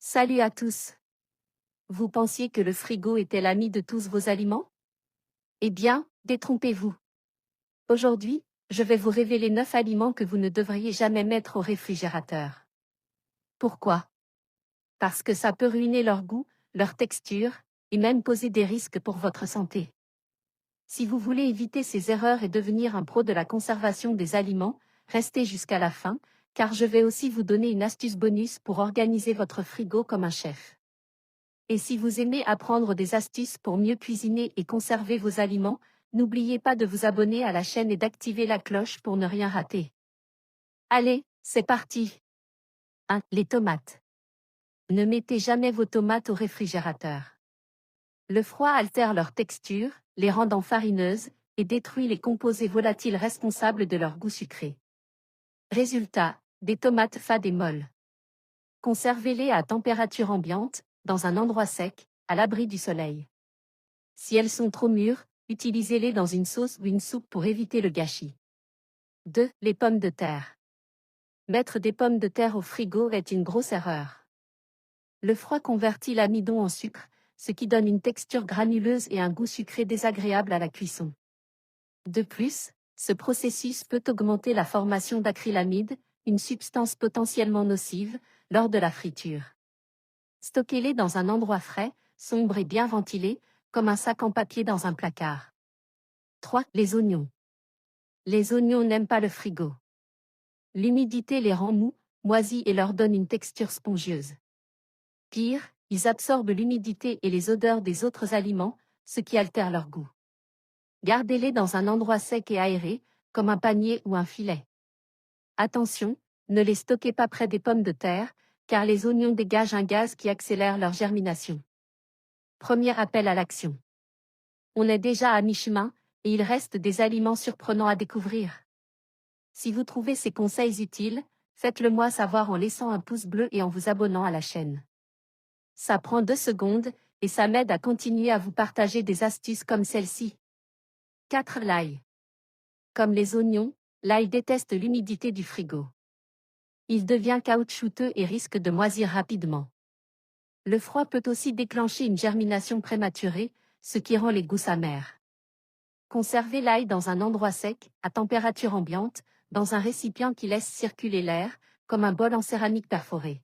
Salut à tous. Vous pensiez que le frigo était l'ami de tous vos aliments? Eh bien, détrompez-vous. Aujourd'hui, je vais vous révéler 9 aliments que vous ne devriez jamais mettre au réfrigérateur. Pourquoi? Parce que ça peut ruiner leur goût, leur texture, et même poser des risques pour votre santé. Si vous voulez éviter ces erreurs et devenir un pro de la conservation des aliments, restez jusqu'à la fin, car je vais aussi vous donner une astuce bonus pour organiser votre frigo comme un chef. Et si vous aimez apprendre des astuces pour mieux cuisiner et conserver vos aliments, n'oubliez pas de vous abonner à la chaîne et d'activer la cloche pour ne rien rater. Allez, c'est parti! 1. Les tomates. Ne mettez jamais vos tomates au réfrigérateur. Le froid altère leur texture, les rendant farineuses, et détruit les composés volatiles responsables de leur goût sucré. Résultat, des tomates fades et molles. Conservez-les à température ambiante, dans un endroit sec, à l'abri du soleil. Si elles sont trop mûres, utilisez-les dans une sauce ou une soupe pour éviter le gâchis. 2. Les pommes de terre. Mettre des pommes de terre au frigo est une grosse erreur. Le froid convertit l'amidon en sucre, ce qui donne une texture granuleuse et un goût sucré désagréable à la cuisson. De plus, ce processus peut augmenter la formation d'acrylamide, une substance potentiellement nocive, lors de la friture. Stockez-les dans un endroit frais, sombre et bien ventilé, comme un sac en papier dans un placard. 3. Les oignons. Les oignons n'aiment pas le frigo. L'humidité les rend mous, moisis et leur donne une texture spongieuse. Pire, ils absorbent l'humidité et les odeurs des autres aliments, ce qui altère leur goût. Gardez-les dans un endroit sec et aéré, comme un panier ou un filet. Attention, ne les stockez pas près des pommes de terre, car les oignons dégagent un gaz qui accélère leur germination. Premier appel à l'action. On est déjà à mi-chemin, et il reste des aliments surprenants à découvrir. Si vous trouvez ces conseils utiles, faites-le moi savoir en laissant un pouce bleu et en vous abonnant à la chaîne. Ça prend 2 secondes, et ça m'aide à continuer à vous partager des astuces comme celle-ci. 4. L'ail. Comme les oignons, l'ail déteste l'humidité du frigo. Il devient caoutchouteux et risque de moisir rapidement. Le froid peut aussi déclencher une germination prématurée, ce qui rend les goûts amers. Conservez l'ail dans un endroit sec, à température ambiante, dans un récipient qui laisse circuler l'air, comme un bol en céramique perforé.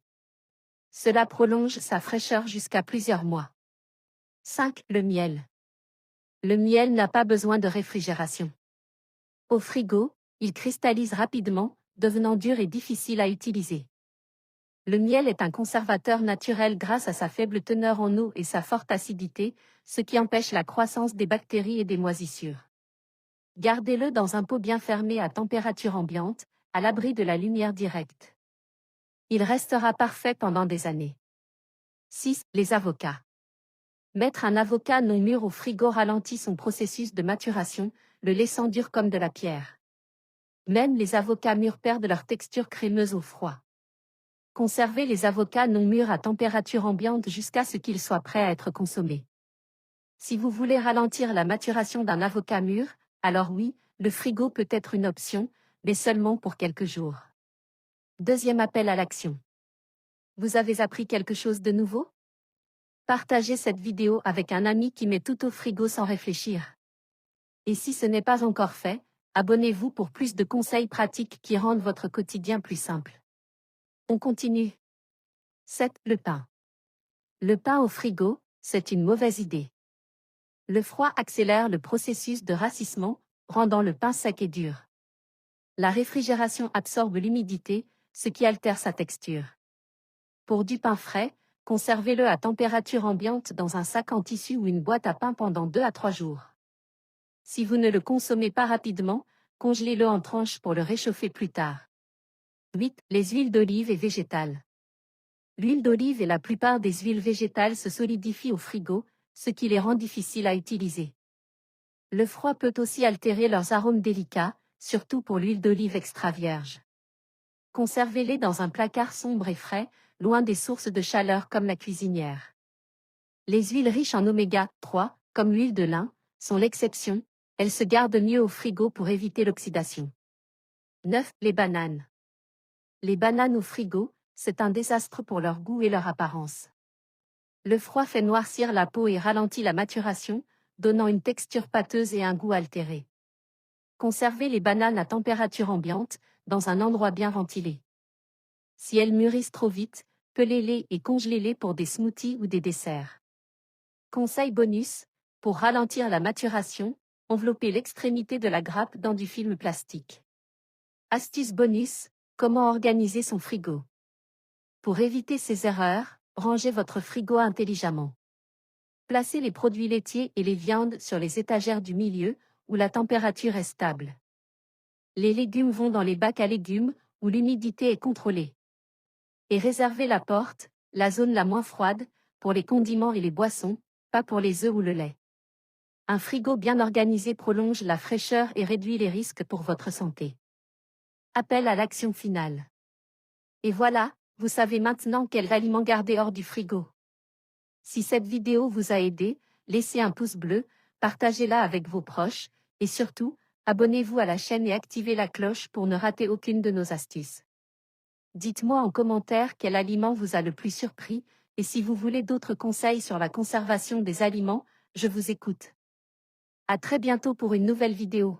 Cela prolonge sa fraîcheur jusqu'à plusieurs mois. 5. Le miel. Le miel n'a pas besoin de réfrigération. Au frigo, il cristallise rapidement, devenant dur et difficile à utiliser. Le miel est un conservateur naturel grâce à sa faible teneur en eau et sa forte acidité, ce qui empêche la croissance des bactéries et des moisissures. Gardez-le dans un pot bien fermé à température ambiante, à l'abri de la lumière directe. Il restera parfait pendant des années. 6. Les avocats. Mettre un avocat non mûr au frigo ralentit son processus de maturation, le laissant dur comme de la pierre. Même les avocats mûrs perdent leur texture crémeuse au froid. Conservez les avocats non mûrs à température ambiante jusqu'à ce qu'ils soient prêts à être consommés. Si vous voulez ralentir la maturation d'un avocat mûr, alors oui, le frigo peut être une option, mais seulement pour quelques jours. Deuxième appel à l'action. Vous avez appris quelque chose de nouveau? Partagez cette vidéo avec un ami qui met tout au frigo sans réfléchir. Et si ce n'est pas encore fait, abonnez-vous pour plus de conseils pratiques qui rendent votre quotidien plus simple. On continue. 7. Le pain. Le pain au frigo, c'est une mauvaise idée. Le froid accélère le processus de rassissement, rendant le pain sec et dur. La réfrigération absorbe l'humidité, ce qui altère sa texture. Pour du pain frais, conservez-le à température ambiante dans un sac en tissu ou une boîte à pain pendant 2 à 3 jours. Si vous ne le consommez pas rapidement, congelez-le en tranches pour le réchauffer plus tard. 8. Les huiles d'olive et végétales. L'huile d'olive et la plupart des huiles végétales se solidifient au frigo, ce qui les rend difficiles à utiliser. Le froid peut aussi altérer leurs arômes délicats, surtout pour l'huile d'olive extra vierge. Conservez-les dans un placard sombre et frais, loin des sources de chaleur comme la cuisinière. Les huiles riches en oméga 3, comme l'huile de lin, sont l'exception, elles se gardent mieux au frigo pour éviter l'oxydation. 9. Les bananes. Les bananes au frigo, c'est un désastre pour leur goût et leur apparence. Le froid fait noircir la peau et ralentit la maturation, donnant une texture pâteuse et un goût altéré. Conservez les bananes à température ambiante, dans un endroit bien ventilé. Si elles mûrissent trop vite, pelez-les et congelez-les pour des smoothies ou des desserts. Conseil bonus, pour ralentir la maturation, enveloppez l'extrémité de la grappe dans du film plastique. Astuce bonus, comment organiser son frigo. Pour éviter ces erreurs, rangez votre frigo intelligemment. Placez les produits laitiers et les viandes sur les étagères du milieu, où la température est stable. Les légumes vont dans les bacs à légumes, où l'humidité est contrôlée. Et réservez la porte, la zone la moins froide, pour les condiments et les boissons, pas pour les œufs ou le lait. Un frigo bien organisé prolonge la fraîcheur et réduit les risques pour votre santé. Appel à l'action finale. Et voilà, vous savez maintenant quels aliments garder hors du frigo. Si cette vidéo vous a aidé, laissez un pouce bleu, partagez-la avec vos proches, et surtout, abonnez-vous à la chaîne et activez la cloche pour ne rater aucune de nos astuces. Dites-moi en commentaire quel aliment vous a le plus surpris, et si vous voulez d'autres conseils sur la conservation des aliments, je vous écoute. À très bientôt pour une nouvelle vidéo.